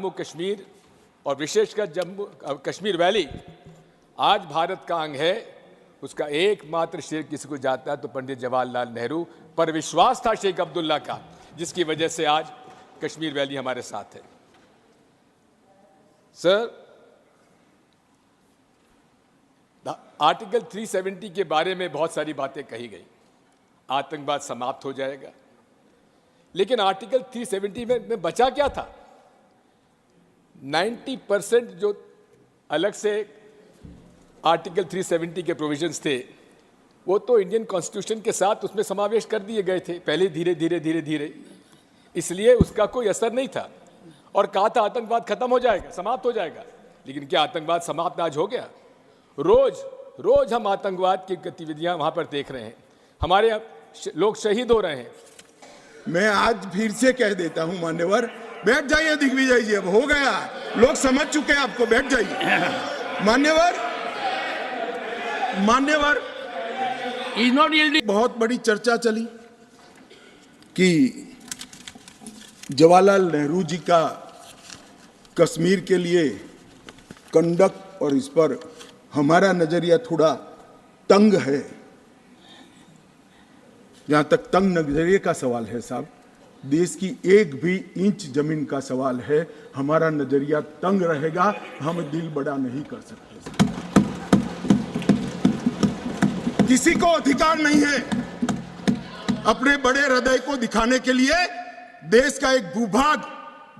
जम्मू कश्मीर और विशेषकर जम्मू कश्मीर वैली आज भारत का अंग है। उसका एकमात्र श्रेय किसी को जाता है तो पंडित जवाहरलाल नेहरू पर विश्वास था शेख अब्दुल्ला का, जिसकी वजह से आज कश्मीर वैली हमारे साथ है। सर, आर्टिकल 370 के बारे में बहुत सारी बातें कही गई। आतंकवाद समाप्त हो जाएगा, लेकिन आर्टिकल 370 में बचा क्या था? 90% जो अलग से आर्टिकल 370 के प्रोविजंस थे वो तो इंडियन कॉन्स्टिट्यूशन के साथ उसमें समावेश कर दिए गए थे पहले धीरे, इसलिए उसका कोई असर नहीं था। और कहा था आतंकवाद खत्म हो जाएगा, समाप्त हो जाएगा, लेकिन क्या आतंकवाद समाप्त आज हो गया? रोज हम आतंकवाद की गतिविधियां वहां पर देख रहे हैं, हमारे लोग शहीद हो रहे हैं। मैं आज फिर से कह देता हूं, मान्यवर बैठ जाइए। दिग्विजय जी, अब हो गया, लोग समझ चुके हैं आपको, बैठ जाइए। मान्यवर इज नॉट यील्डिंग। बहुत बड़ी चर्चा चली कि जवाहरलाल नेहरू जी का कश्मीर के लिए कंडक्ट और इस पर हमारा नजरिया थोड़ा तंग है। जहां तक तंग नजरिए का सवाल है साहब, देश की एक भी इंच जमीन का सवाल है, हमारा नजरिया तंग रहेगा, हम दिल बड़ा नहीं कर सकते। किसी को अधिकार नहीं है अपने बड़े हृदय को दिखाने के लिए देश का एक भूभाग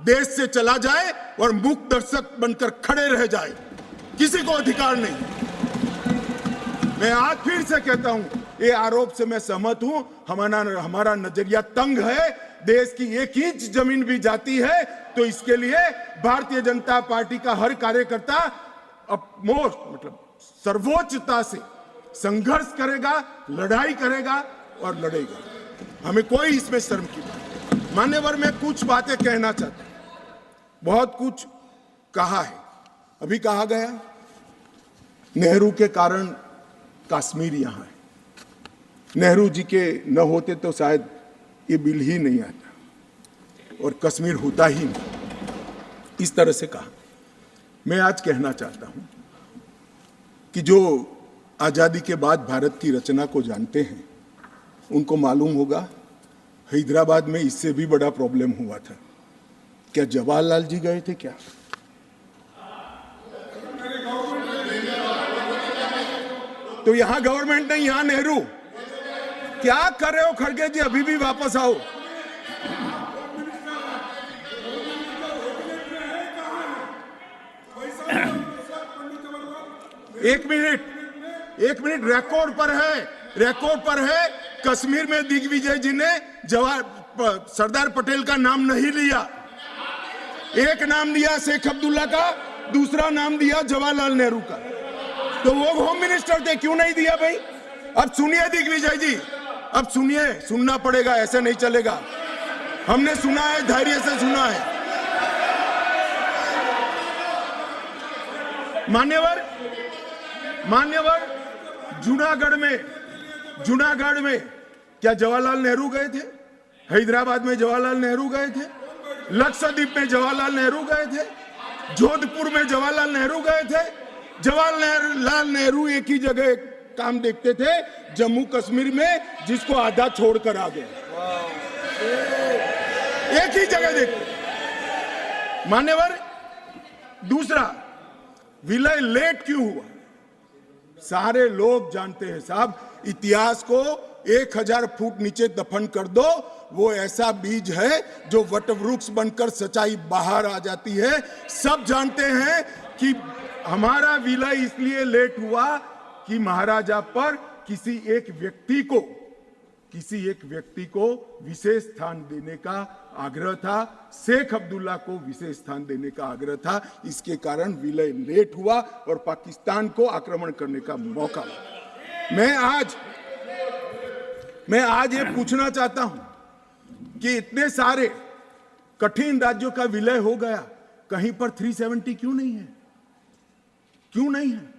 देश से चला जाए और मूक दर्शक बनकर खड़े रह जाए, किसी को अधिकार नहीं। मैं आज फिर से कहता हूं, ये आरोप से मैं सहमत हूं। हमारा नजरिया तंग है। देश की एक इंच जमीन भी जाती है तो इसके लिए भारतीय जनता पार्टी का हर कार्यकर्ता सर्वोच्चता से संघर्ष करेगा, लड़ाई करेगा और लड़ेगा। हमें कोई इसमें शर्म की बात नहीं। मान्यवर, मैं कुछ बातें कहना चाहता हूं। बहुत कुछ कहा है, अभी कहा गया नेहरू के कारण कश्मीर यहां है। नेहरू जी के न होते तो शायद ये बिल ही नहीं आता और कश्मीर होता ही नहीं। इस तरह से कहा। मैं आज कहना चाहता हूं कि जो आजादी के बाद भारत की रचना को जानते हैं उनको मालूम होगा हैदराबाद में इससे भी बड़ा प्रॉब्लम हुआ था। क्या जवाहरलाल जी गए थे क्या? तो यहां गवर्नमेंट नहीं, यहां नेहरू। क्या कर रहे हो खड़गे जी? अभी भी वापस आओ। एक मिनट, रिकॉर्ड पर है। कश्मीर में दिग्विजय जी ने सरदार पटेल का नाम नहीं लिया। एक नाम दिया शेख अब्दुल्ला का, दूसरा नाम दिया जवाहरलाल नेहरू का। तो वो होम मिनिस्टर थे, क्यों नहीं दिया भाई? अब सुनिए दिग्विजय जी, अब सुनिए, सुनना पड़ेगा, ऐसे नहीं चलेगा। हमने सुना है, धैर्य से सुना है। मान्यवर, जूनागढ़ में क्या जवाहरलाल नेहरू गए थे? हैदराबाद में जवाहरलाल नेहरू गए थे? लक्षद्वीप में जवाहरलाल नेहरू गए थे? जोधपुर में जवाहरलाल नेहरू गए थे? जवाहरलाल नेहरू एक ही जगह काम देखते थे, जम्मू कश्मीर में, जिसको आधा छोड़कर आ गए। एक ही जगह देखते। मान्यवर, दूसरा, विलय लेट क्यों हुआ? सारे लोग जानते हैं साहब, इतिहास को 1000 फुट नीचे दफन कर दो, वो ऐसा बीज है जो वटवृक्ष बनकर सच्चाई बाहर आ जाती है। सब जानते हैं कि हमारा विलय इसलिए लेट हुआ कि महाराजा पर किसी एक व्यक्ति को विशेष स्थान देने का आग्रह था। शेख अब्दुल्ला को विशेष स्थान देने का आग्रह था। इसके कारण विलय लेट हुआ और पाकिस्तान को आक्रमण करने का मौका मिला। मैं आज ये पूछना चाहता हूं कि इतने सारे कठिन राज्यों का विलय हो गया, कहीं पर 370 क्यों नहीं है? क्यों नहीं है?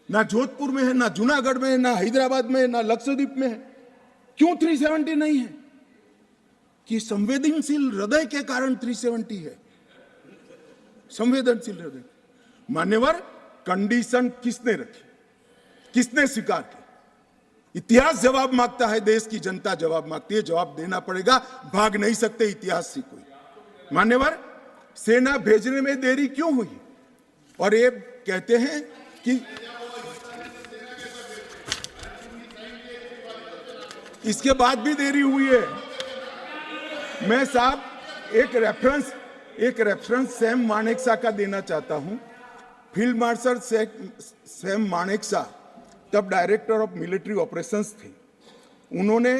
ना जोधपुर में है, ना जूनागढ़ में है, ना हैदराबाद में है, ना लक्षद्वीप में है। क्यों 370 नहीं है? कि संवेदनशील हृदय के कारण 370 है। संवेदनशील हृदय। मान्यवर, कंडीशन किसने रखी, किसने स्वीकार की? इतिहास जवाब मांगता है, देश की जनता जवाब मांगती है, जवाब देना पड़ेगा, भाग नहीं सकते इतिहास से कोई। मान्यवर, सेना भेजने में देरी क्यों हुई? और ये कहते हैं कि इसके बाद भी देरी हुई है। मैं साहब एक रेफरेंस सैम मानेकशॉ का देना चाहता हूं। फील्ड मार्शल सैम मानेकशॉ तब डायरेक्टर ऑफ मिलिट्री ऑपरेशंस थे। उन्होंने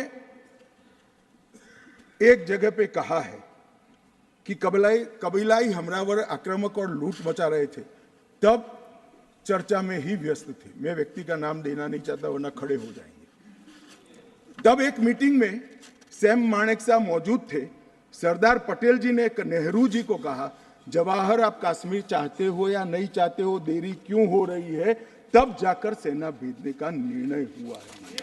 एक जगह पे कहा है कि कबीलाई हमलावर आक्रामक और लूट मचा रहे थे, तब चर्चा में ही व्यस्त थे। मैं व्यक्ति का नाम देना नहीं चाहता वरना खड़े हो जाएंगे। तब एक मीटिंग में सैम मानेकशॉ मौजूद थे। सरदार पटेल जी ने नेहरू जी को कहा, जवाहर आप कश्मीर चाहते हो या नहीं चाहते हो, देरी क्यों हो रही है? तब जाकर सेना भेजने का निर्णय हुआ है।